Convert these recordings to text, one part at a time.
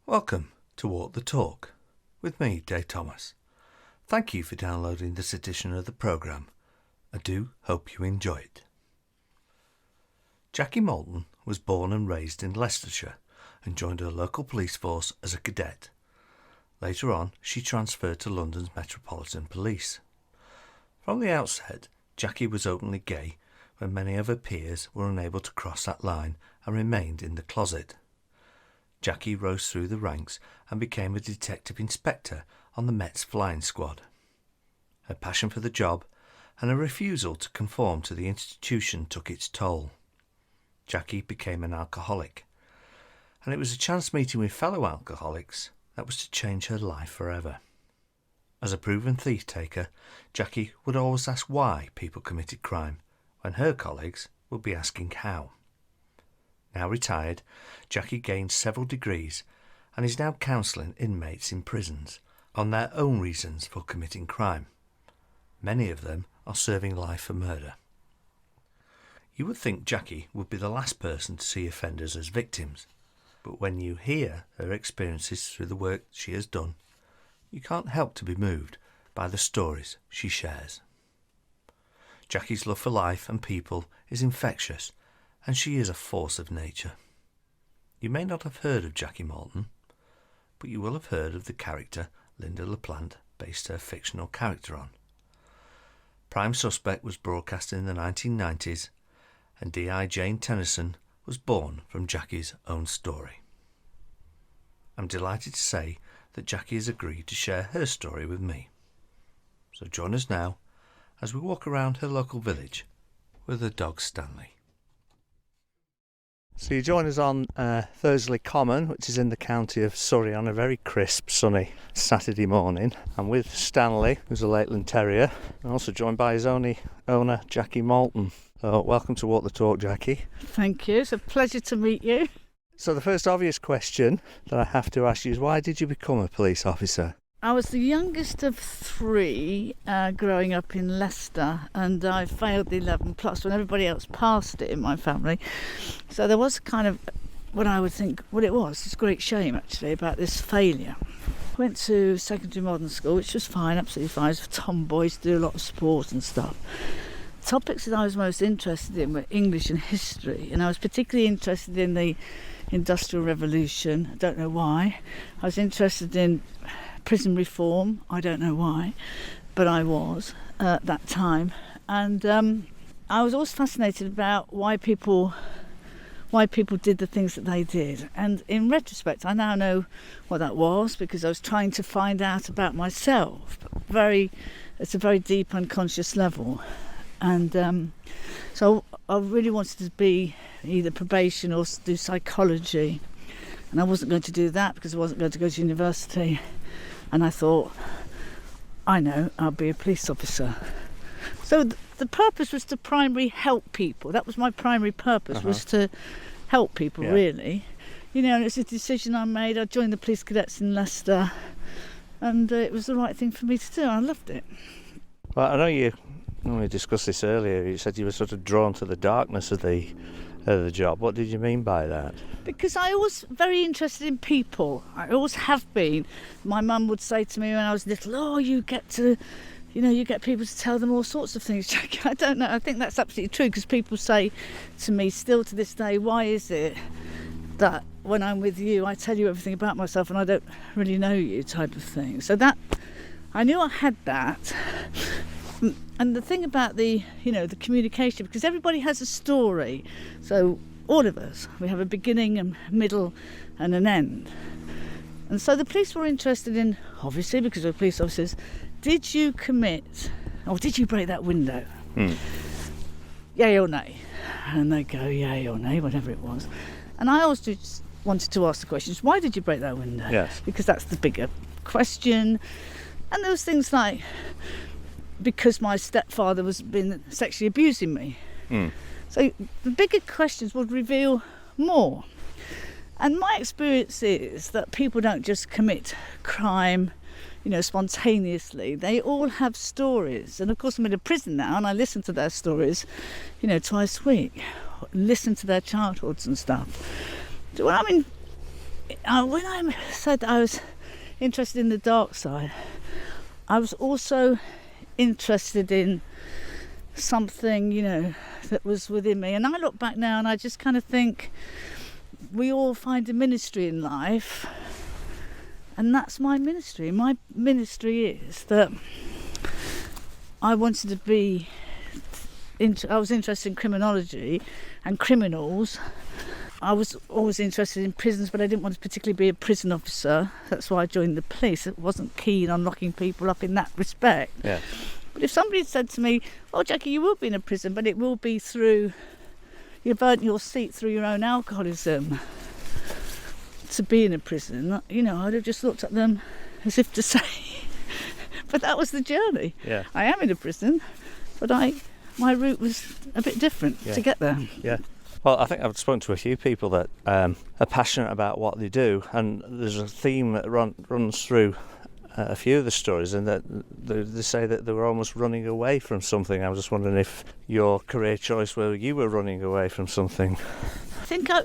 Welcome to Walk the Talk with me, Dave Thomas. Thank you for downloading this edition of the programme. I do hope you enjoy it. Jackie Malton was born and raised in Leicestershire and joined her local police force as a cadet. Later on, she transferred to London's Metropolitan Police. From the outset, Jackie was openly gay when many of her peers were unable to cross that line and remained in the closet. Jackie rose through the ranks and became a detective inspector on the Met's flying squad. Her passion for the job and her refusal to conform to the institution took its toll. Jackie became an alcoholic, and it was a chance meeting with fellow alcoholics that was to change her life forever. As a proven thief-taker, Jackie would always ask why people committed crime, when her colleagues would be asking how. Now retired, Jackie gained several degrees and is now counselling inmates in prisons on their own reasons for committing crime. Many of them are serving life for murder. You would think Jackie would be the last person to see offenders as victims, but when you hear her experiences through the work she has done, you can't help to be moved by the stories she shares. Jackie's love for life and people is infectious, and she is a force of nature. You may not have heard of Jackie Malton, but you will have heard of the character Linda LaPlante based her fictional character on. Prime Suspect was broadcast in the 1990s, and D.I. Jane Tennyson was born from Jackie's own story. I'm delighted to say that Jackie has agreed to share her story with me. So join us now as we walk around her local village with her dog Stanley. So you join us on Thursley Common, which is in the county of Surrey, on a very crisp, sunny Saturday morning. I'm with Stanley, who's a Lakeland Terrier, and also joined by his owner, Jackie Malton. So welcome to Walk the Talk, Jackie. Thank you. It's a pleasure to meet you. So the first obvious question that I have to ask you is, why did you become a police officer? I was the youngest of three growing up in Leicester, and I failed the 11 plus when everybody else passed it in my family. So there was kind of what I would think, what it was, it's a great shame actually about this failure. Went to secondary modern school, which was fine, absolutely fine. I was for tomboys, do a lot of sport and stuff. Topics that I was most interested in were English and history, and I was particularly interested in the Industrial Revolution. I don't know why. I was interested in prison reform. I don't know why, but I was at that time. And I was always fascinated about why people did the things that they did. And in retrospect, I now know what that was, because I was trying to find out about myself, it's a very deep unconscious level. And so I really wanted to be either probation or do psychology, and I wasn't going to do that because I wasn't going to go to university. And I thought, I know, I'll be a police officer. So the purpose was to primarily help people. That was my primary purpose, was to help people, really. You know, and it's a decision I made. I joined the police cadets in Leicester, and it was the right thing for me to do. I loved it. Well, I know when we discussed this earlier, you said you were sort of drawn to the darkness of the job. What did you mean by that? Because I was very interested in people. I always have been. My mum would say to me when I was little, "Oh, you get people to tell them all sorts of things, Jackie." I don't know. I think that's absolutely true, because people say to me still to this day, "Why is it that when I'm with you, I tell you everything about myself and I don't really know you," type of thing. So that I knew I had that. And the thing about the communication, because everybody has a story, so all of us, we have a beginning, a middle and an end. And so the police were interested in, obviously because we're police officers, did you commit, or did you break that window? Yay or nay? And they go yay or nay, whatever it was. And I always just wanted to ask the questions, why did you break that window? Yes. Because that's the bigger question. And there was things like, because my stepfather was been sexually abusing me. So the bigger questions would reveal more. And my experience is that people don't just commit crime, spontaneously. They all have stories. And of course I'm in a prison now, and I listen to their stories, twice a week. Listen to their childhoods and stuff. So when I'm in when I said I was interested in the dark side, I was also interested in something, that was within me. And I look back now and I just kind of think we all find a ministry in life, and that's my ministry. My ministry is that I wanted to be I was interested in criminology and criminals. I was always interested in prisons, but I didn't want to particularly be a prison officer. That's why I joined the police. I wasn't keen on locking people up in that respect. Yeah. But if somebody had said to me, "Oh, Jackie, you will be in a prison, but it will be through, you've earned your seat through your own alcoholism to be in a prison," I'd have just looked at them as if to say, but that was the journey. Yeah. I am in a prison, but my route was a bit different to get there. Yeah. Well, I think I've spoken to a few people that are passionate about what they do, and there's a theme that runs through a few of the stories, and that they say that they were almost running away from something. I was just wondering if your career choice, where you were running away from something. I think I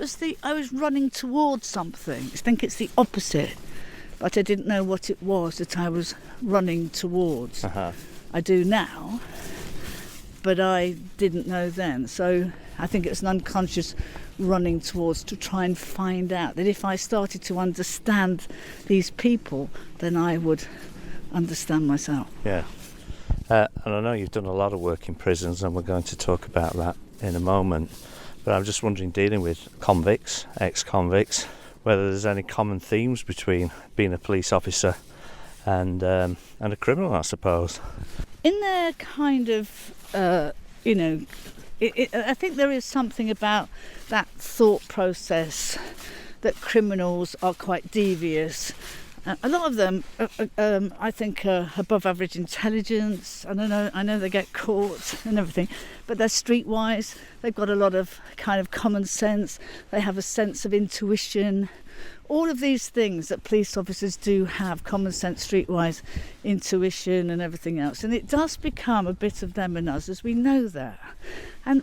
was running towards something. I think it's the opposite, but I didn't know what it was that I was running towards. Uh-huh. I do now, but I didn't know then. So I think it's an unconscious running towards, to try and find out that if I started to understand these people, then I would understand myself. Yeah. And I know you've done a lot of work in prisons, and we're going to talk about that in a moment. But I'm just wondering, dealing with convicts, ex-convicts, whether there's any common themes between being a police officer and a criminal, I suppose. In their kind of, I think there is something about that thought process that criminals are quite devious. A lot of them, I think, are above average intelligence. I know they get caught and everything, but they're streetwise. They've got a lot of kind of common sense. They have a sense of intuition. All of these things that police officers do have: common sense, streetwise, intuition, and everything else. And it does become a bit of them and us, as we know that. And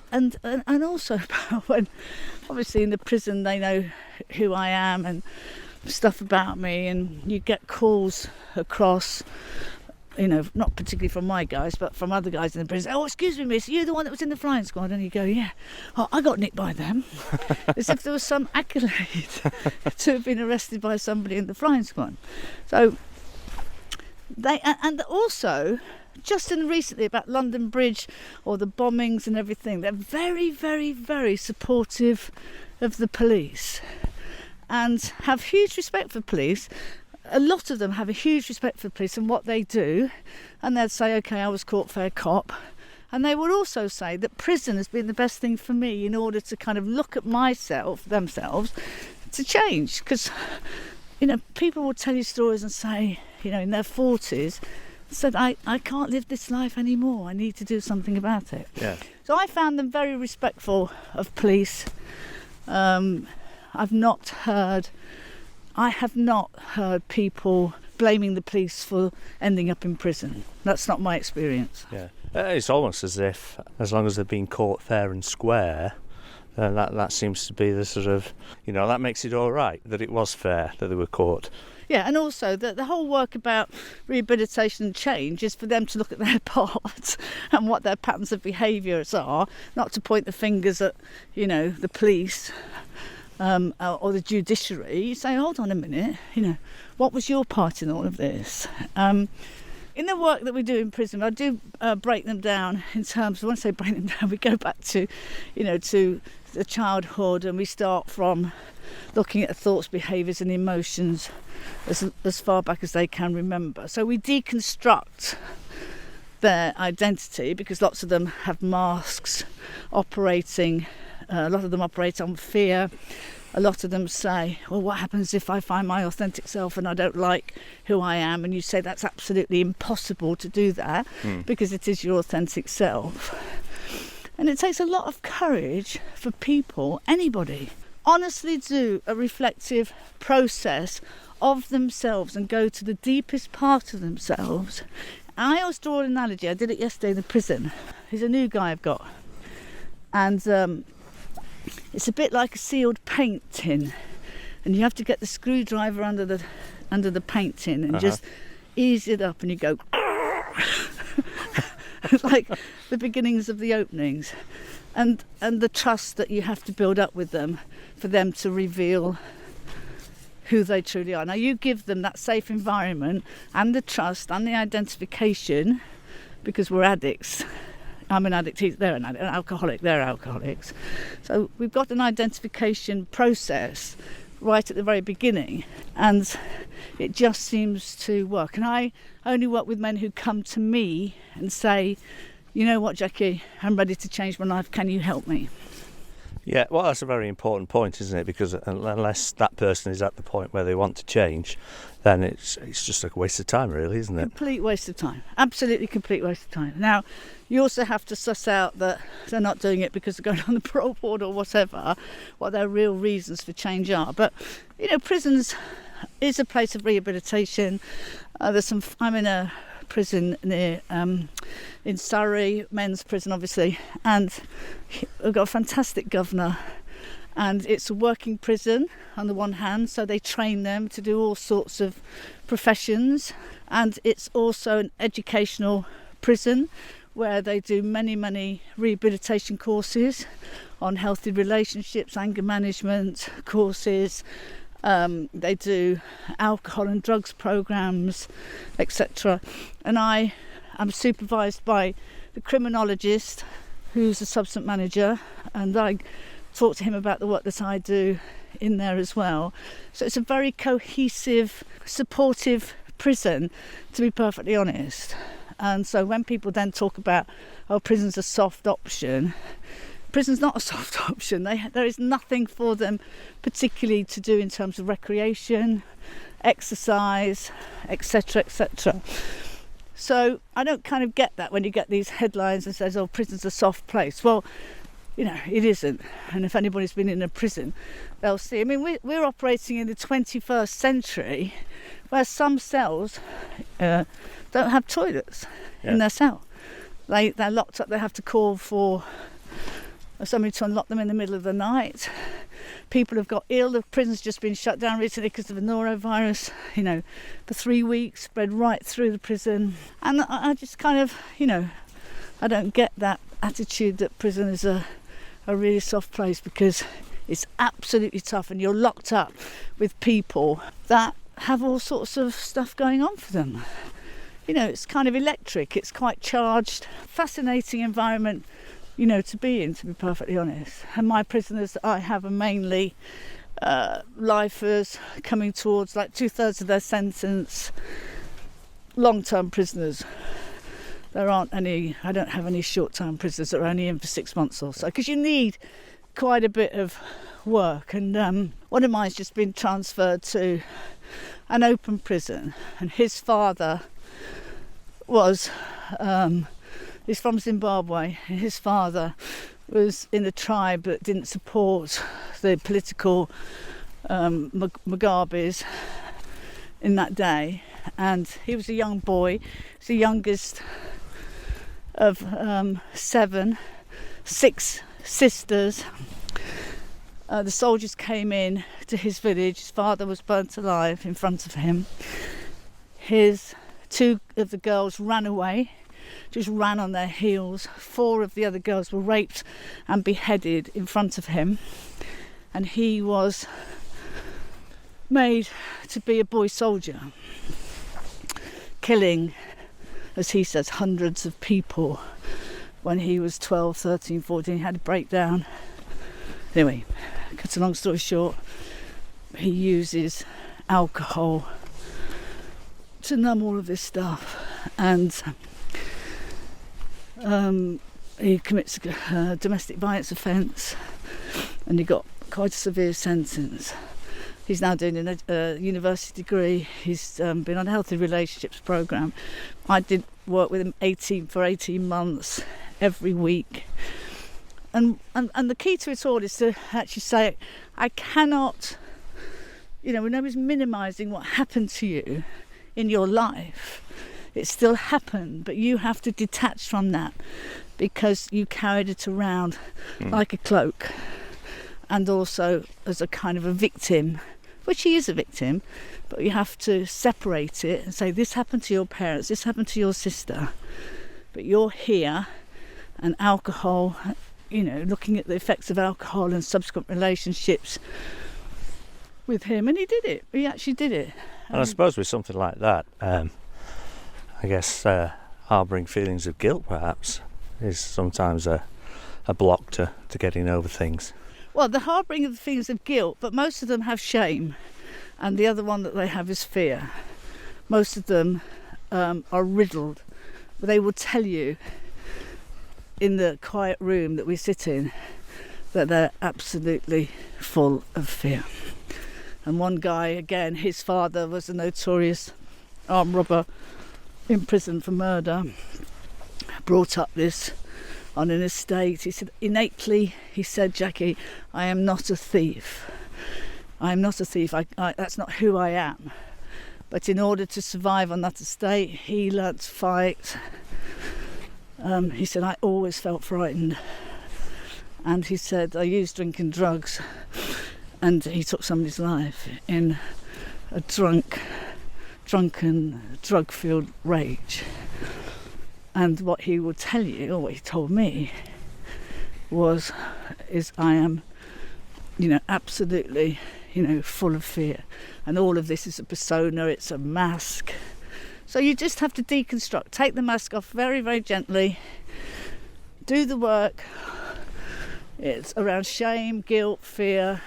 also when, obviously, in the prison, they know who I am and stuff about me, and you get calls across, not particularly from my guys, but from other guys in the prison. "Oh, excuse me, miss, you're the one that was in the flying squad?" And you go, "Yeah." "Oh, I got nicked by them." As if there was some accolade to have been arrested by somebody in the flying squad. So and also, just in recently about London Bridge or the bombings and everything, they're very, very, very supportive of the police and have huge respect for police. A lot of them have a huge respect for the police and what they do, and they'd say, "Okay, I was caught, fair cop." And they would also say that prison has been the best thing for me in order to kind of look at themselves, to change. Because, people will tell you stories and say, in their 40s, said, I can't live this life anymore. I need to do something about it. Yeah. So I found them very respectful of police. I have not heard people blaming the police for ending up in prison. That's not my experience. Yeah. It's almost as if, as long as they're being caught fair and square, then that seems to be the sort of, that makes it all right, that it was fair that they were caught. Yeah, and also the whole work about rehabilitation and change is for them to look at their part and what their patterns of behaviours are, not to point the fingers at, the police or the judiciary. You say, hold on a minute, what was your part in all of this? In the work that we do in prison, I do break them down in terms, when I say break them down, we go back to, to the childhood, and we start from looking at thoughts, behaviours and emotions as far back as they can remember. So we deconstruct their identity, because lots of them have masks operating. A lot of them operate on fear. A lot of them say, well, what happens if I find my authentic self and I don't like who I am? And you say that's absolutely impossible to do that, because it is your authentic self. And it takes a lot of courage for people, anybody, honestly do a reflective process of themselves and go to the deepest part of themselves. I always draw an analogy. I did it yesterday in the prison. He's a new guy I've got. And it's a bit like a sealed paint tin. and you have to get the screwdriver under the paint tin and just ease it up, and you go like the beginnings of the openings, and the trust that you have to build up with them for them to reveal who they truly are. Now you give them that safe environment and the trust and the identification, because we're addicts. I'm an addict, they're an addict, an alcoholic, they're alcoholics. So we've got an identification process right at the very beginning, and it just seems to work. And I only work with men who come to me and say, you know what, Jackie, I'm ready to change my life, can you help me? Yeah, well, that's a very important point, isn't it? Because unless that person is at the point where they want to change, then it's just a waste of time, really, isn't it? Complete waste of time. Absolutely complete waste of time. Now, you also have to suss out that they're not doing it because they're going on the parole board or whatever, what their real reasons for change are. But, you know, prisons is a place of rehabilitation. I'm in a prison near in Surrey, men's prison obviously, and we've got a fantastic governor, and it's a working prison on the one hand, so they train them to do all sorts of professions, and it's also an educational prison where they do many rehabilitation courses on healthy relationships, anger management courses. They do alcohol and drugs programs, etc. And I am supervised by the criminologist, who's a substance manager, and I talk to him about the work that I do in there as well. So it's a very cohesive, supportive prison, to be perfectly honest. And so when people then talk about, oh, prison's a soft option, prison's not a soft option. There is nothing for them particularly to do in terms of recreation, exercise, etc., etc. So I don't kind of get that when you get these headlines and says, oh, prison's a soft place. Well, you know, it isn't. And if anybody's been in a prison, they'll see. I mean, we're operating in the 21st century where some cells don't have toilets in their cell. They're locked up. They have to call for somebody to unlock them in the middle of the night. People have got ill. The prison's just been shut down recently because of a norovirus. You know, for 3 weeks, spread right through the prison. And I just kind of, you know, I don't get that attitude that prison is a really soft place, because it's absolutely tough, and you're locked up with people that have all sorts of stuff going on for them. You know, it's kind of electric. It's quite charged. Fascinating environment, you know, to be in, to be perfectly honest. And my prisoners that I have are mainly lifers coming towards like 2/3 of their sentence, long-term prisoners. There aren't any, I don't have any short-term prisoners that are only in for 6 months or so, because you need quite a bit of work. And one of mine's just been transferred to an open prison, and his father was he's from Zimbabwe. His father was in a tribe that didn't support the political Mugabes in that day, and he was a young boy. He's the youngest of 6 sisters. The soldiers came in to his village. His father was burnt alive in front of him. His 2 of the girls ran away, just ran on their heels. 4 of the other girls were raped and beheaded in front of him, and he was made to be a boy soldier, killing, as he says, hundreds of people when he was 12, 13, 14. He had a breakdown. Anyway, cut a long story short, he uses alcohol to numb all of this stuff, and he commits a domestic violence offence, and he got quite a severe sentence. He's now doing a university degree. He's been on a healthy relationships programme. I did work with him for 18 months every week. And the key to it all is to actually say, I cannot, you know, when nobody's minimising what happened to you in your life, it still happened, but you have to detach from that, because you carried it around like a cloak, and also as a kind of a victim which he is a victim, but you have to separate it and say, this happened to your parents, this happened to your sister, but you're here, and alcohol, looking at the effects of alcohol and subsequent relationships with him. And he did it. He actually did it. And I suppose with something like that, I guess harbouring feelings of guilt perhaps is sometimes a block to getting over things. Well, the harbouring of the feelings of guilt, but most of them have shame, and the other one that they have is fear. Most of them are riddled, but they will tell you in the quiet room that we sit in that they're absolutely full of fear. And one guy, again, his father was a notorious armed robber in prison for murder, brought up this on an estate. He said, innately, he said, Jackie, I am not a thief. I am not a thief. That's not who I am. But in order to survive on that estate, he learnt to fight. He said, I always felt frightened. And he said, I used drink and drugs. And he took somebody's life in a drunken, drug-fueled rage. And what he would tell you, or what he told me, is I am, absolutely, full of fear. And all of this is a persona, it's a mask. So you just have to deconstruct, take the mask off very, very gently, do the work. It's around shame, guilt, fear,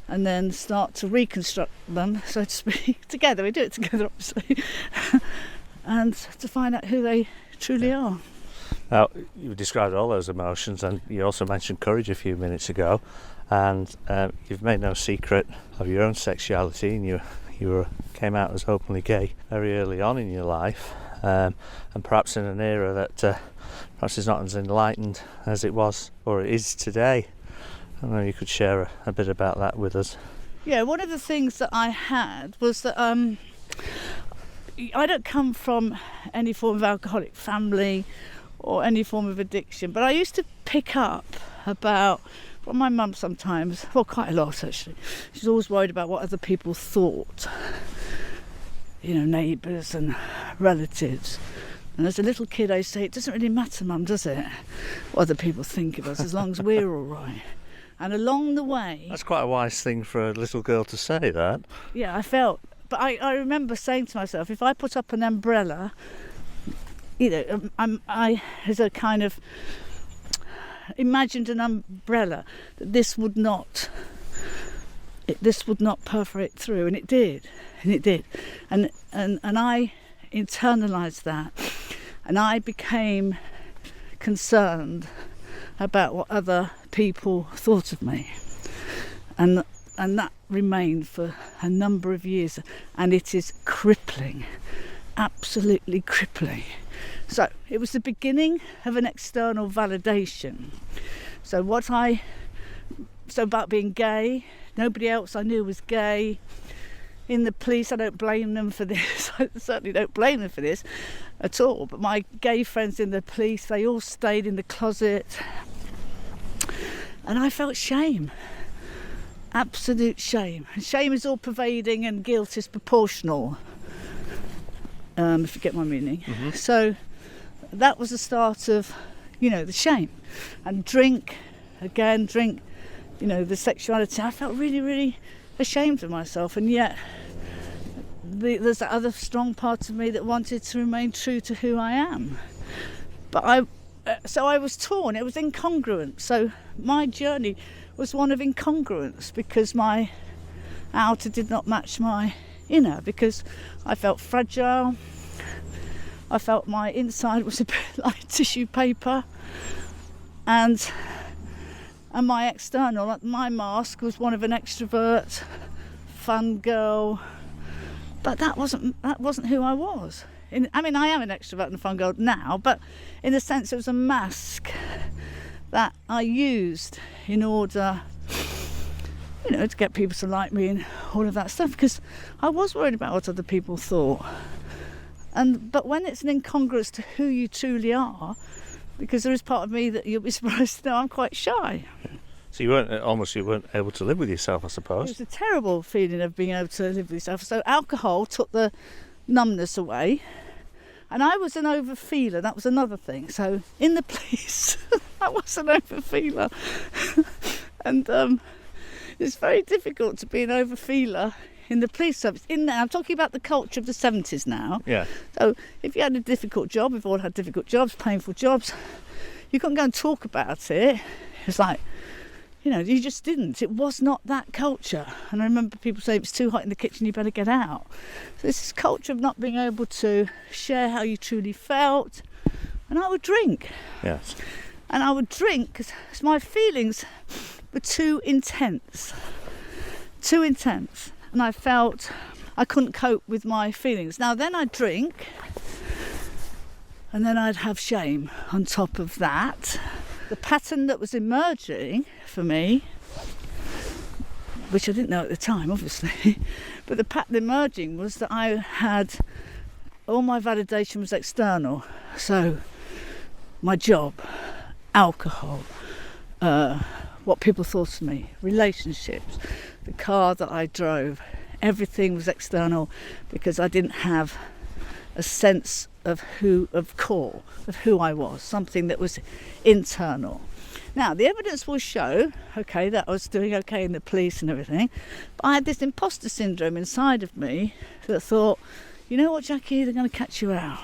and then start to reconstruct them, so to speak, together. We do it together, obviously, and to find out who they truly are. Now, you described all those emotions, and you also mentioned courage a few minutes ago, and you've made no secret of your own sexuality, and you came out as openly gay very early on in your life, and perhaps in an era that perhaps is not as enlightened as it was or it is today. I don't know if you could share a bit about that with us. Yeah, one of the things that I had was that I don't come from any form of alcoholic family or any form of addiction, but I used to pick up about what my mum sometimes, well, quite a lot actually, she's always worried about what other people thought, neighbours and relatives. And as a little kid I say, it doesn't really matter, Mum, does it, what other people think of us, as long as we're all right. And along the way... That's quite a wise thing for a little girl to say, that. Yeah, I felt... But I remember saying to myself, if I put up an umbrella, I as a kind of imagined an umbrella, that this would not perforate through, and it did. And I internalised that, and I became concerned about what other people thought of me, and that remained for a number of years, and it is crippling, absolutely crippling. So it was the beginning of an external validation. So about being gay, nobody else I knew was gay. In the police, I don't blame them for this. I certainly don't blame them for this at all. But my gay friends in the police, they all stayed in the closet. And I felt shame. Absolute shame. And shame is all pervading and guilt is proportional. If you get my meaning. Mm-hmm. So that was the start of, the shame. And drink, the sexuality. I felt really, really ashamed of myself, and yet there's that other strong part of me that wanted to remain true to who I am. But I was torn. It was incongruent. So my journey was one of incongruence, because my outer did not match my inner, because I felt fragile. I felt my inside was a bit like tissue paper, and my external, my mask was one of an extrovert, fun girl, but that wasn't who I was. I am an extrovert and a fun girl now, but in a sense it was a mask that I used in order, to get people to like me and all of that stuff, because I was worried about what other people thought. But when it's an incongruence to who you truly are, because there is part of me that you'll be surprised to know I'm quite shy. So you weren't able to live with yourself, I It suppose. was a terrible feeling of being able to live with yourself. So alcohol took the numbness away. And I was an overfeeler, that was another thing. So in the police, I was an overfeeler. And it's very difficult to be an overfeeler in the police service. I'm talking about the culture of the 70s now. Yeah. So if you had a difficult job, we've all had difficult jobs, painful jobs, you couldn't go and talk about it. It's like, you just didn't. It was not that culture. And I remember people saying, it's too hot in the kitchen, you better get out. So this culture of not being able to share how you truly felt. And I would drink. Yes. And I would drink because my feelings were too intense. Too intense. And I felt I couldn't cope with my feelings. Now then I'd drink, and then I'd have shame on top of that. The pattern that was emerging for me, which I didn't know at the time, obviously, but the pattern emerging was that I had, all my validation was external. So my job, alcohol, what people thought of me, relationships, the car that I drove, everything was external because I didn't have a sense of who I was, something that was internal. Now, the evidence will show, that I was doing okay in the police and everything, but I had this imposter syndrome inside of me that thought, you know what, Jackie, they're going to catch you out.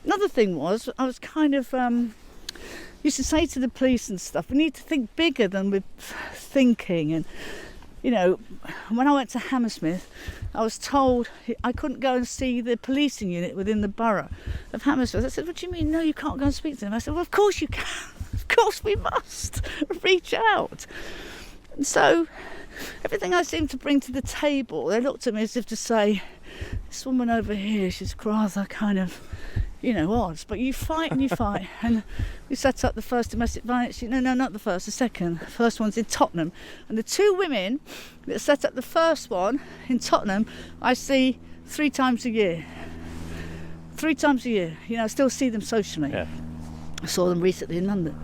Another thing was, I was kind of, used to say to the police and stuff, we need to think bigger than we're thinking. And, when I went to Hammersmith, I was told I couldn't go and see the policing unit within the borough of Hammersmith. I said, what do you mean? No, you can't go and speak to them. I said, well, of course you can. Of course we must. Reach out. And so everything I seemed to bring to the table, they looked at me as if to say, this woman over here, she's rather kind of, odds. But you fight and you fight. And we set up the first domestic violence. No, not the first, the second. The first one's in Tottenham. And the two women that set up the first one in Tottenham, I see 3 times a year. 3 times a year. I still see them socially. Yeah. I saw them recently in London.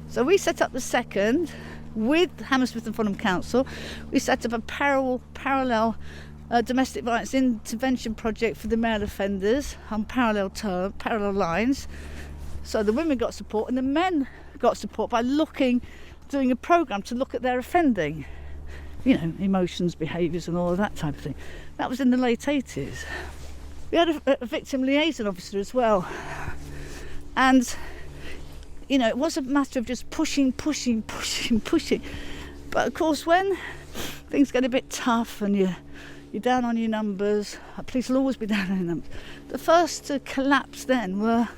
So we set up the second with Hammersmith and Fulham Council. We set up a parallel domestic violence intervention project for the male offenders on parallel lines. So the women got support and the men got support by doing a programme to look at their offending, emotions, behaviours and all of that type of thing. That was in the late 80s. We had a victim liaison officer as well. And, it was a matter of just pushing. But of course, when things get a bit tough and you're down on your numbers, police will always be down on your numbers. The first to collapse then were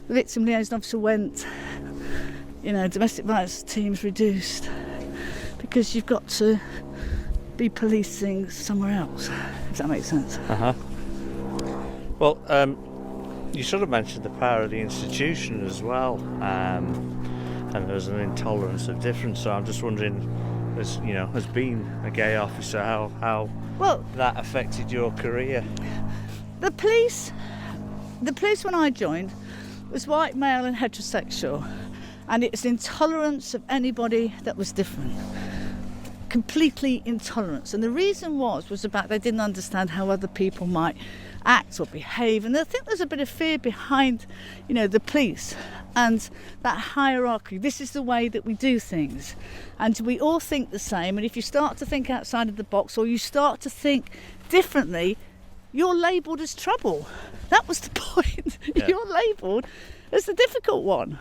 the victim liaison officer went, domestic violence teams reduced because you've got to be policing somewhere else, if that makes sense. Well, you sort of mentioned the power of the institution as well, and there's an intolerance of difference. So I'm just wondering, as being a gay officer, how that affected your career. The police when I joined was white, male and heterosexual, and it's intolerance of anybody that was different. Completely intolerance. And the reason was about they didn't understand how other people might act or behave, and I think there's a bit of fear behind the police and that hierarchy. This is the way that we do things, and we all think the same, and if you start to think outside of the box or you start to think differently, you're labelled as trouble. That was the point. Yeah. You're labelled as the difficult one.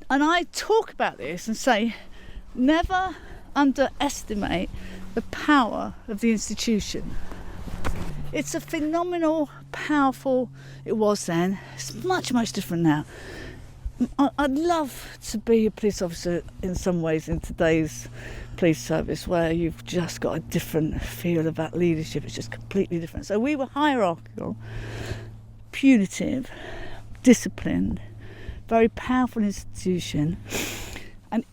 And I talk about this and say, never underestimate the power of the institution. It's a phenomenal, powerful, it was then, it's much, much different now. I'd love to be a police officer in some ways in today's police service, where you've just got a different feel about leadership. It's just completely different. So we were hierarchical, punitive, disciplined, very powerful institution. And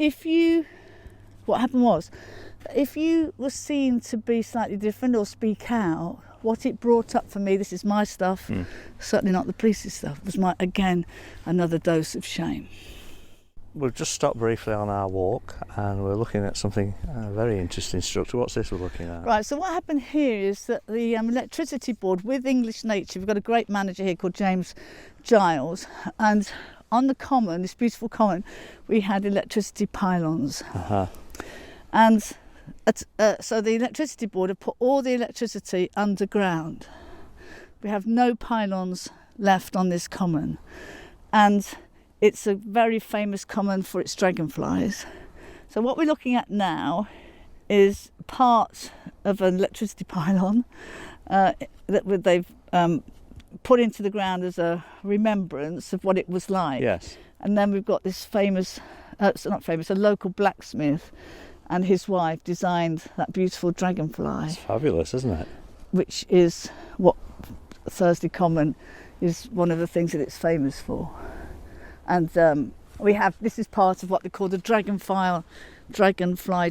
what happened was, if you were seen to be slightly different or speak out, what it brought up for me, this is my stuff, certainly not the police's stuff, was another dose of shame. we've just stopped briefly on our walk and we're looking at something very interesting structure. What's this we're looking at? Right, so what happened here is that the electricity board with English Nature, we've got a great manager here called James Giles, and on the common, this beautiful common, we had electricity pylons. And so the electricity board have put all the electricity underground. We have no pylons left on this common, and it's a very famous common for its dragonflies. So what we're looking at now is part of an electricity pylon that they've put into the ground as a remembrance of what it was like. Yes. And then we've got this famous, a local blacksmith and his wife designed that beautiful dragonfly. It's fabulous, isn't it? Which is what Thursley Common is, one of the things that it's famous for. And this is part of what they call the Dragonfly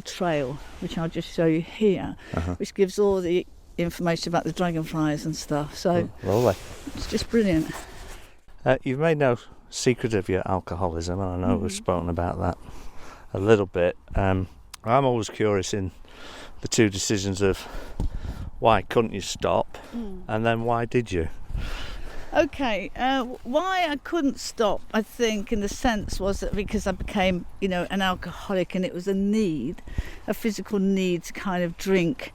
Trail, which I'll just show you here, which gives all the information about the dragonflies and stuff. So lovely. It's just brilliant. You've made no secret of your alcoholism, and I know we've spoken about that a little bit. I'm always curious in the two decisions of why couldn't you stop, and then why did you? Okay, why I couldn't stop, I think, in the sense was that because I became, an alcoholic, and it was a physical need to kind of drink.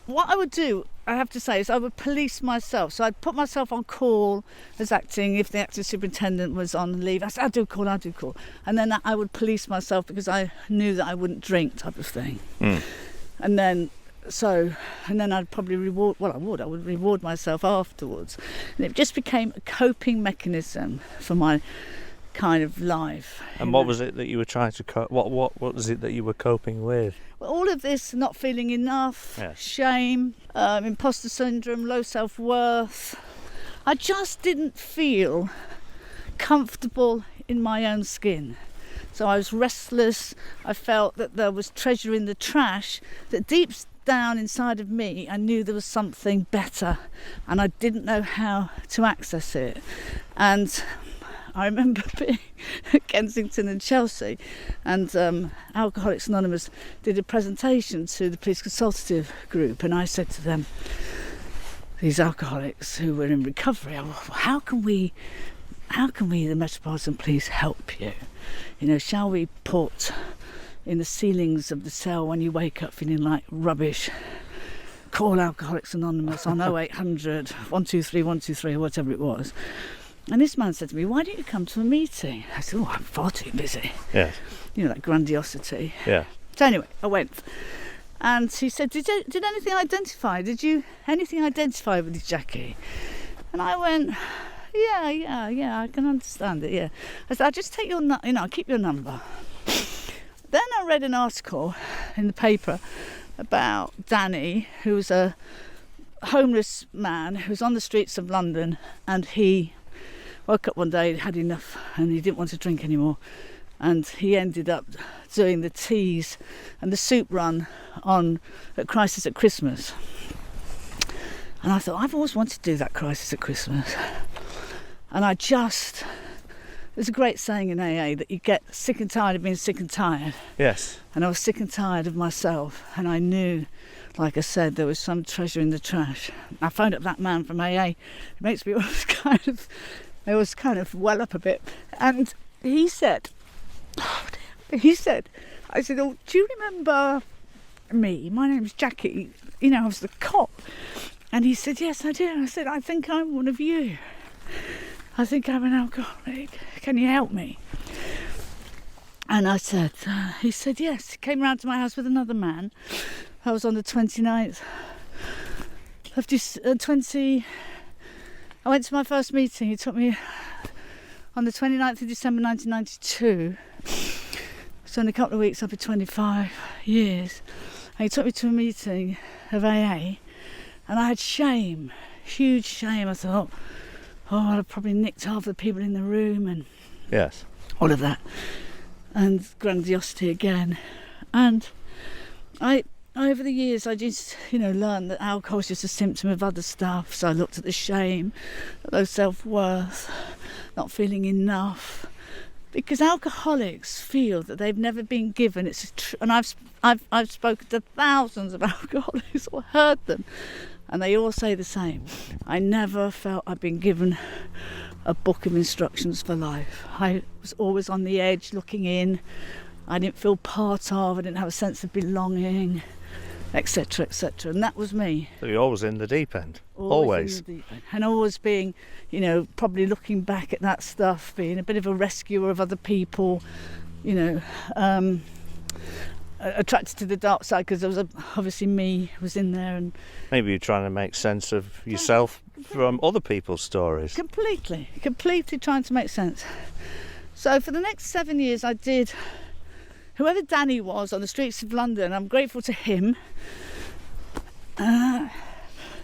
What I would do, I have to say, is I would police myself. So I'd put myself on call as acting. If the acting superintendent was on leave, I said, I'll do call. And then I would police myself because I knew that I wouldn't drink, type of thing. And then I'd probably I would reward myself afterwards. And it just became a coping mechanism for my kind of life. And what was it that you were trying to cope? What was it that you were coping with? Well, all of this, not feeling enough, yes. Shame, imposter syndrome, low self-worth. I just didn't feel comfortable in my own skin. So I was restless. I felt that there was treasure in the trash, that deep down inside of me I knew there was something better, and I didn't know how to access it. And I remember being at Kensington and Chelsea, and Alcoholics Anonymous did a presentation to the police consultative group, and I said to them, these alcoholics who were in recovery, how can we, the Metropolitan Police, help you? Shall we put in the ceilings of the cell when you wake up feeling like rubbish, call Alcoholics Anonymous on 0800 123 123 or whatever it was? And this man said to me, why don't you come to a meeting? I said, I'm far too busy. Yes. That grandiosity. Yeah. So anyway, I went. And he said, did anything identify? Did you anything identify with you, Jackie? And I went, yeah, I can understand it, yeah. I said, I'll just take your I'll keep your number. Then I read an article in the paper about Danny, who was a homeless man who was on the streets of London, and he woke up one day, had enough, and he didn't want to drink anymore, and he ended up doing the teas and the soup run at Crisis at Christmas. And I thought, I've always wanted to do that Crisis at Christmas. And there's a great saying in AA that you get sick and tired of being sick and tired. Yes. And I was sick and tired of myself, and I knew, like I said, there was some treasure in the trash. I phoned up that man from AA. It makes me always kind of well up a bit. And he said, I said, oh, do you remember me? My name's Jackie. I was the cop. And he said, yes, I do. I said, I think I'm one of you. I think I'm an alcoholic. Can you help me? And I said, he said, yes. He came round to my house with another man. I was on the 29th of I went to my first meeting. He took me on the 29th of December 1992. So in a couple of weeks, I'll be 25 years. And he took me to a meeting of AA, and I had shame, huge shame. I thought, I've probably nicked half the people in the room, and yes, all of that, and grandiosity again. And I over the years, I just, learned that alcohol is just a symptom of other stuff. So I looked at the shame, low self-worth, not feeling enough, Because alcoholics feel that they've never been given. And I've spoken to thousands of alcoholics or heard them, and they all say the same. I never felt I'd been given a book of instructions for life. I was always on the edge, looking in. I didn't feel part of. I didn't have a sense of belonging, etc., etc. And that was me. So you're always in the deep end. Always. In the deep end. And always being, probably looking back at that stuff, being a bit of a rescuer of other people, attracted to the dark side because there was obviously me was in there. And maybe you're trying to make sense of yourself from other people's stories. Completely trying to make sense. So for the next 7 years I did whoever Danny was on the streets of London. I'm grateful to him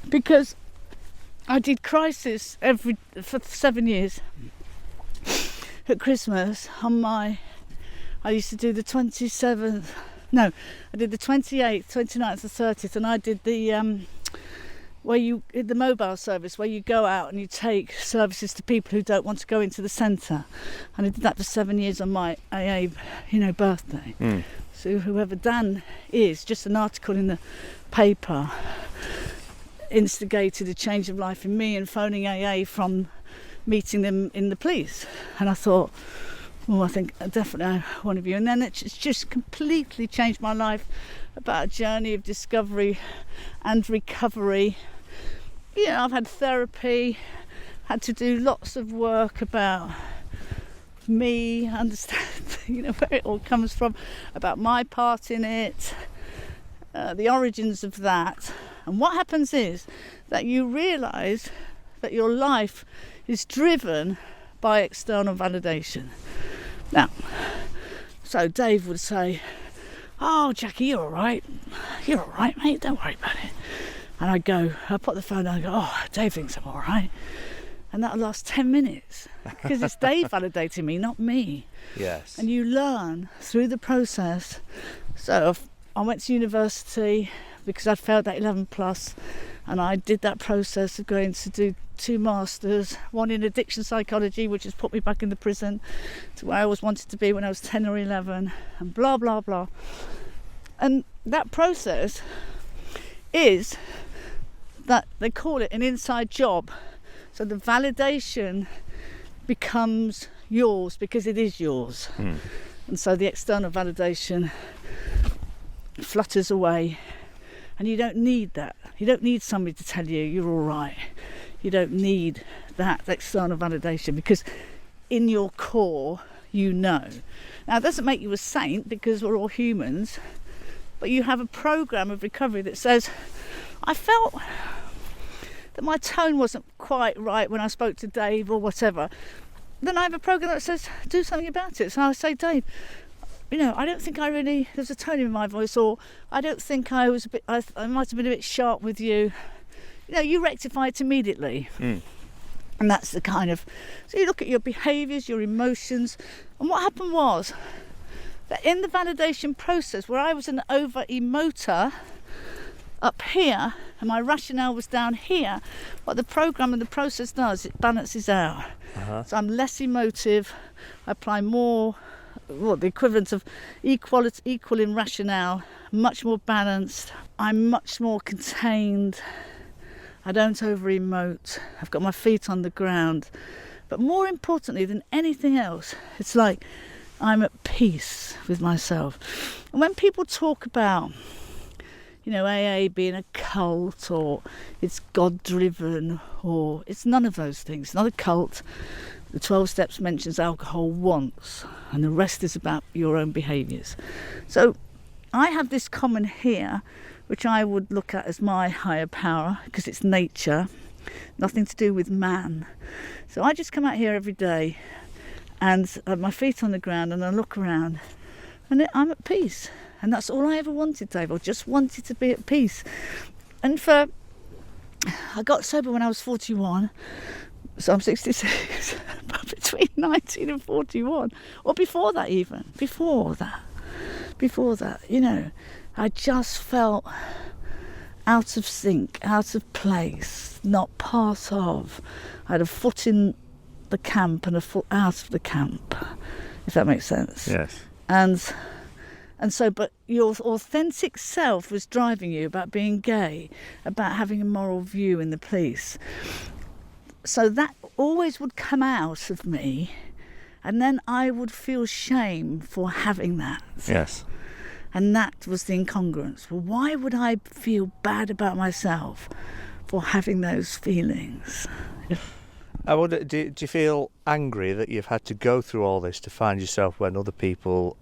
because I did crisis for 7 years. At Christmas I used to do the 27th. No, I did the 28th, 29th, and 30th, and I did the the mobile service where you go out and you take services to people who don't want to go into the centre. And I did that for 7 years on my AA, birthday. So whoever Dan is, just an article in the paper instigated a change of life in me and phoning AA from meeting them in the police. And I thought, I think definitely one of you. And then it's just completely changed my life, about a journey of discovery and recovery. I've had therapy, had to do lots of work about me, understand, where it all comes from, about my part in it, the origins of that. And what happens is that you realise that your life is driven by external validation. Now, so Dave would say, "Oh, Jackie, you're all right, mate, don't worry about it." And I'd put the phone down and go, "Oh, Dave thinks I'm all right." And that'll last 10 minutes because it's Dave validating me, not me. Yes. And you learn through the process. So I went to university because I'd failed that 11 plus, and I did that process of going to do 2 masters, one in addiction psychology, which has put me back in the prison to where I always wanted to be when I was 10 or 11, and blah, blah, blah. And that process is that they call it an inside job. So the validation becomes yours because it is yours. And so the external validation flutters away, and you don't need that. You don't need somebody to tell you you're all right. You don't need that external validation because in your core you know. Now it doesn't make you a saint because we're all humans, but you have a program of recovery that says, I felt that my tone wasn't quite right when I spoke to Dave or whatever. Then I have a program that says, do something about it. So I say, Dave, I don't think there's a tone in my voice, or I don't think I might have been a bit sharp with you. You rectify it immediately. And that's the kind of, so you look at your behaviours, your emotions. And what happened was that in the validation process, where I was an over-emoter up here and my rationale was down here, what the program and the process does, it balances out. So I'm less emotive, I apply more, the equivalent of equal in rationale, much more balanced, I'm much more contained, I don't over-emote, I've got my feet on the ground. But more importantly than anything else, it's like I'm at peace with myself. And when people talk about AA being a cult, or it's God-driven, or it's none of those things. It's not a cult. The 12 steps mentions alcohol once, and the rest is about your own behaviours. So I have this common here, which I would look at as my higher power, because it's nature, nothing to do with man. So I just come out here every day, and I have my feet on the ground, and I look around, and I'm at peace. And that's all I ever wanted, Dave. I just wanted to be at peace. And I got sober when I was 41, so I'm 66. But between 19 and 41, or before that even, before that, I just felt out of sync, out of place, not part of. I had a foot in the camp and a foot out of the camp. if that makes sense. Yes. And so, but your authentic self was driving you about being gay, about having a moral view in the police. So that always would come out of me, and then I would feel shame for having that. Yes. And that was the incongruence. Well, why would I feel bad about myself for having those feelings? I wonder, do you feel angry that you've had to go through all this to find yourself when other people,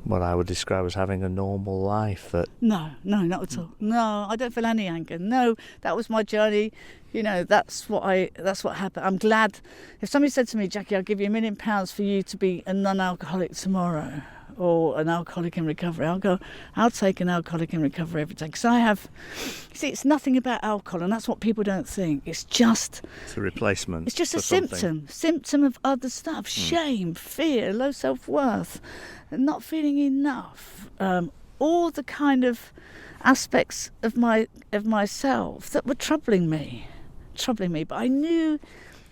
what I would describe as having a normal life? No, not at all. No, I don't feel any anger. No, that was my journey. You know, that's what happened. I'm glad. If somebody said to me, Jackie, I'll give you £1 million for you to be a non-alcoholic tomorrow, or an alcoholic in recovery, I'll take an alcoholic in recovery every day. Because it's nothing about alcohol, and that's what people don't think. It's a replacement. It's just a symptom of other stuff: shame, fear, low self-worth, not feeling enough. All the kind of aspects of myself that were troubling me. But I knew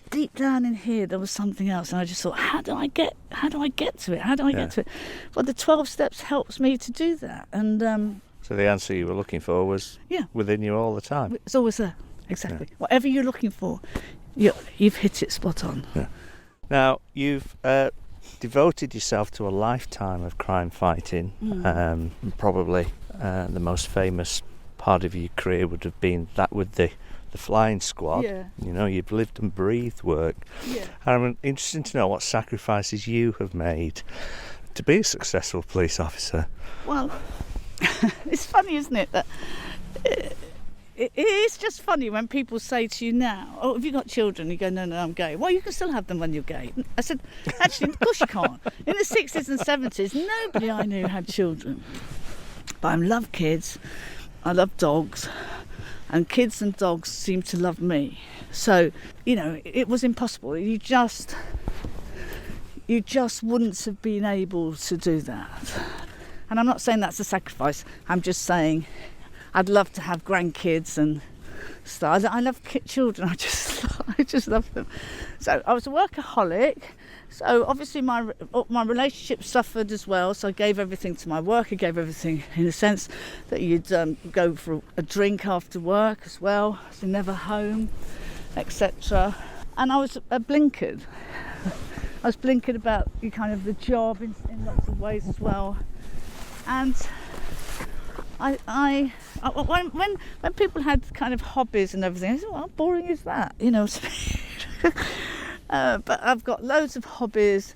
deep down in here there was something else, and I just thought, how do I get to it? Well, the 12 steps helps me to do that. And so the answer you were looking for was within you all the time. It's always there. Exactly. Yeah. Whatever you're looking for, you've hit it spot on. Yeah. Now, you've devoted yourself to a lifetime of crime fighting. Probably the most famous part of your career would have been that with the flying squad. Yeah. You know, you've lived and breathed work. Yeah. And I'm interested to know what sacrifices you have made to be a successful police officer. Well, it's funny, isn't it, that it's just funny when people say to you now, oh, have you got children? You go, no, I'm gay. Well, you can still have them when you're gay. I said, actually, of course you can't. In the 60s and 70s, nobody I knew had children. But I love kids. I love dogs. And kids and dogs seem to love me. So, you know, it was impossible. You just wouldn't have been able to do that. And I'm not saying that's a sacrifice. I'm just saying I'd love to have grandkids and stuff. I love children. I just love them. So I was a workaholic. So obviously my relationship suffered as well. So I gave everything to my work. I gave everything in the sense that you'd go for a drink after work as well. So never home, etc. And I was blinkered. I was blinkered about kind of the job in lots of ways as well. And when people had kind of hobbies and everything, I said, well, how boring is that? You know. But I've got loads of hobbies.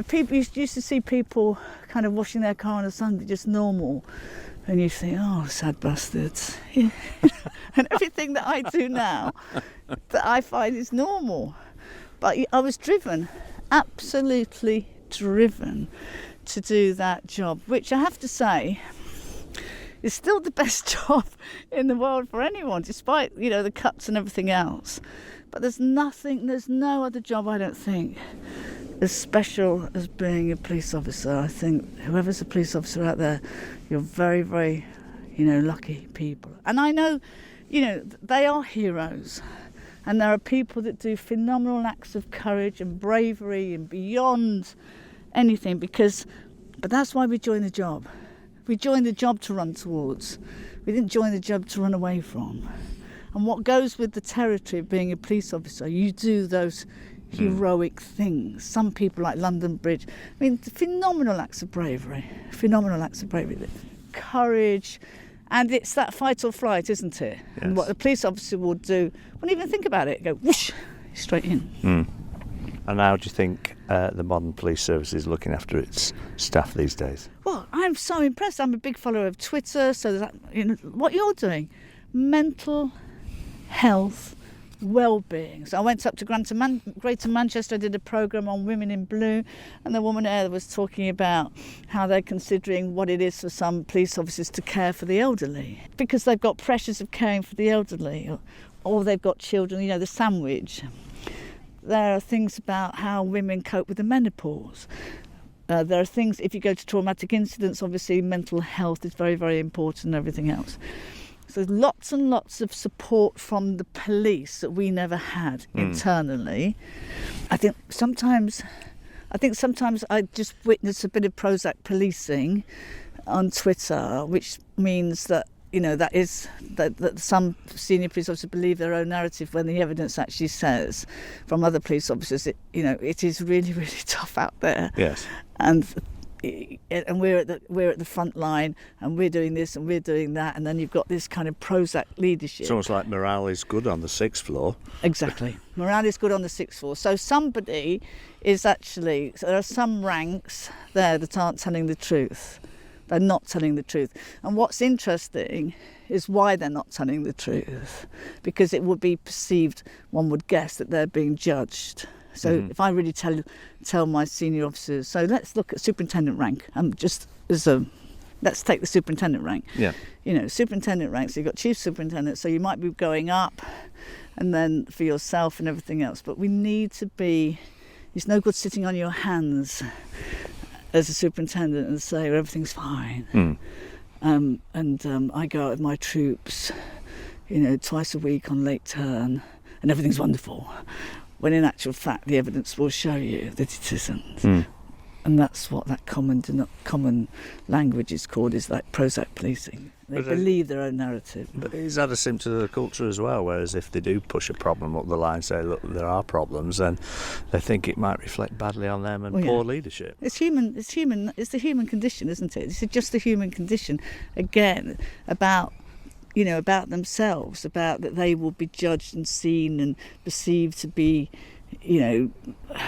People used to see people kind of washing their car on a Sunday, just normal, and you think, oh, sad bastards. And everything that I do now that I find is normal. But I was driven, absolutely driven, to do that job, which I have to say is still the best job in the world for anyone, despite, you know, the cuts and everything else. But there's no other job, I don't think, as special as being a police officer. I think whoever's a police officer out there, you're very, very, you know, lucky people. And I know, you know, they are heroes. And there are people that do phenomenal acts of courage and bravery and beyond anything, but that's why we joined the job. We joined the job to run towards. We didn't join the job to run away from. And what goes with the territory of being a police officer, you do those heroic things. Some people, like London Bridge, I mean, phenomenal acts of bravery, courage, and it's that fight or flight, isn't it? Yes. And what the police officer will do, wouldn't even think about it, go whoosh, straight in. And how do you think the modern police service is looking after its staff these days? Well, I'm so impressed. I'm a big follower of Twitter, so that, you know, what you're doing, mental health, well-being. So I went up to Greater Manchester, I did a programme on Women in Blue, and the woman there was talking about how they're considering what it is for some police officers to care for the elderly, because they've got pressures of caring for the elderly, or they've got children, you know, the sandwich. There are things about how women cope with the menopause. There are things, if you go to traumatic incidents, obviously mental health is very, very important and everything else. So there's lots and lots of support from the police that we never had internally. I think sometimes I think sometimes I just witness a bit of Prozac policing on Twitter, which means that, that some senior police officers believe their own narrative when the evidence actually says from other police officers, it is really, really tough out there. Yes. And we're at the front line, and we're doing this and we're doing that, and then you've got this kind of Prozac leadership. It's almost like morale is good on the 6th floor. Exactly. Morale is good on the 6th floor. So somebody is actually, so there are some ranks there that aren't telling the truth. They're not telling the truth. And what's interesting is why they're not telling the truth. Because it would be perceived, one would guess, that they're being judged. So if I really tell my senior officers, so let's look at superintendent rank. Let's take the superintendent rank. Yeah. Superintendent rank, so you've got chief superintendent, so you might be going up and then for yourself and everything else. But we need to be, it's no good sitting on your hands as a superintendent and say, well, everything's fine. I go out with my troops, twice a week on late turn, and everything's wonderful. When in actual fact, the evidence will show you that it isn't. And that's what that common language is called, is like Prozac policing. They believe their own narrative. But is that a symptom of the culture as well? Whereas if they do push a problem up the line, say, look, there are problems, then they think it might reflect badly on them and poor leadership. It's human. It's the human condition, isn't it? It's just the human condition. Again, about themselves, about that they will be judged and seen and perceived to be,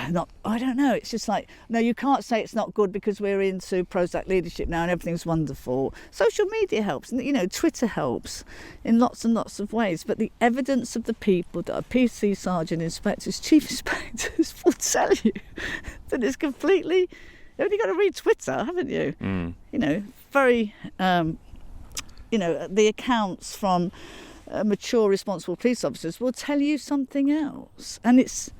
not, I don't know, it's just like, no, you can't say it's not good because we're into Prozac leadership now and everything's wonderful. Social media helps, and Twitter helps in lots and lots of ways, but the evidence of the people that are PC sergeant inspectors, chief inspectors will tell you that it's completely, you've only got to read Twitter, haven't you? Very the accounts from mature, responsible police officers will tell you something else, and it's,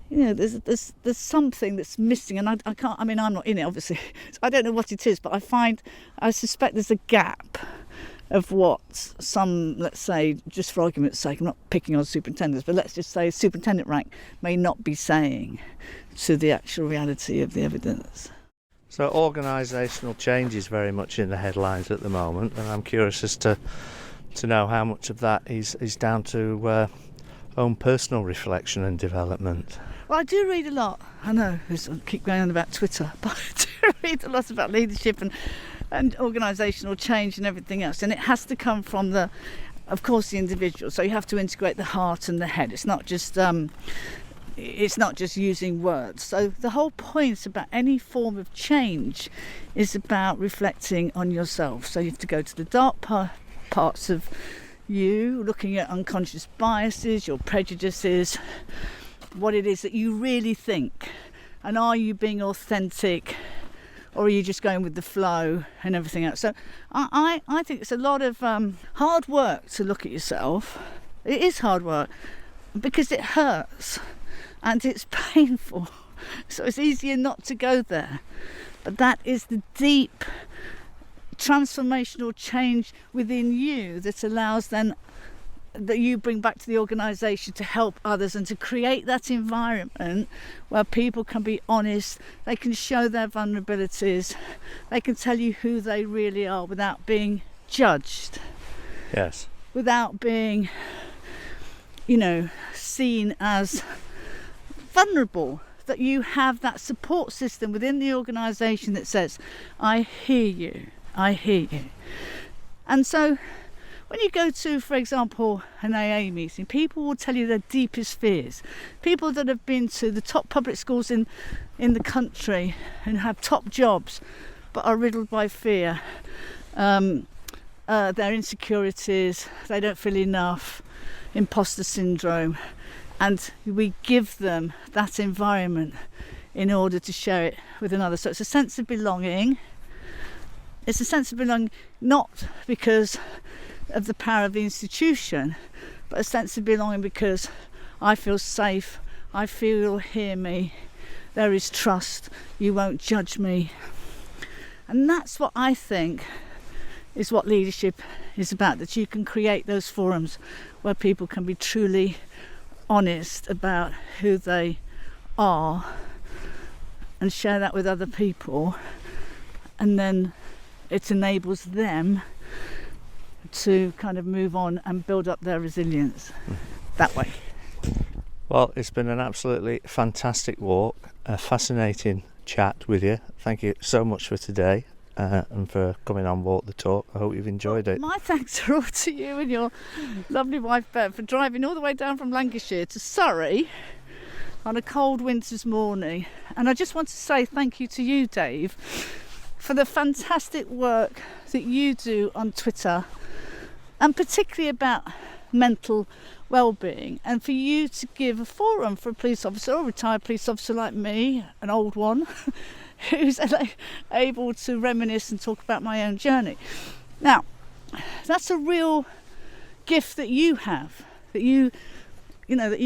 there's something that's missing, and I can't. I mean, I'm not in it, obviously, so I don't know what it is, but I suspect there's a gap of what some, let's say, just for argument's sake, I'm not picking on superintendents, but let's just say superintendent rank may not be saying to the actual reality of the evidence. So organisational change is very much in the headlines at the moment, and I'm curious as to know how much of that is down to own personal reflection and development. Well, I do read a lot. I know, I keep going on about Twitter, but I do read a lot about leadership and organisational change and everything else, and it has to come from of course, the individual. So you have to integrate the heart and the head. It's not just using words. So the whole point about any form of change is about reflecting on yourself. So you have to go to the dark parts of you, looking at unconscious biases, your prejudices, what it is that you really think, and are you being authentic, or are you just going with the flow and everything else? So I think it's a lot of hard work to look at yourself. It is hard work because it hurts and it's painful, so it's easier not to go there. But that is the deep transformational change within you that allows then that you bring back to the organisation to help others and to create that environment where people can be honest, they can show their vulnerabilities, they can tell you who they really are without being judged. Yes. Without being, seen as vulnerable. That you have that support system within the organisation that says, I hear you. And so when you go to, for example, an AA meeting, people will tell you their deepest fears. People that have been to the top public schools in the country and have top jobs but are riddled by fear, their insecurities, they don't feel enough, imposter syndrome, and we give them that environment in order to share it with another. So it's a sense of belonging. It's a sense of belonging not because of the power of the institution, but a sense of belonging because I feel safe, I feel you'll hear me, there is trust, you won't judge me. And that's what I think is what leadership is about, that you can create those forums where people can be truly honest about who they are and share that with other people, and then it enables them to kind of move on and build up their resilience that way. Well, it's been an absolutely fantastic walk, a fascinating chat with you. Thank you so much for today and for coming on Walk the Talk. I hope you've enjoyed it. My thanks are all to you and your lovely wife Beth for driving all the way down from Lancashire to Surrey on a cold winter's morning. And I just want to say thank you to you, Dave, for the fantastic work that you do on Twitter, and particularly about mental well-being, and for you to give a forum for a police officer or a retired police officer like me, an old one, who's able to reminisce and talk about my own journey. Now, that's a real gift that you have, that you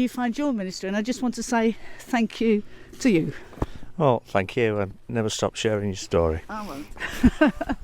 find your ministry, and I just want to say thank you to you. Well, thank you, and never stop sharing your story. I won't.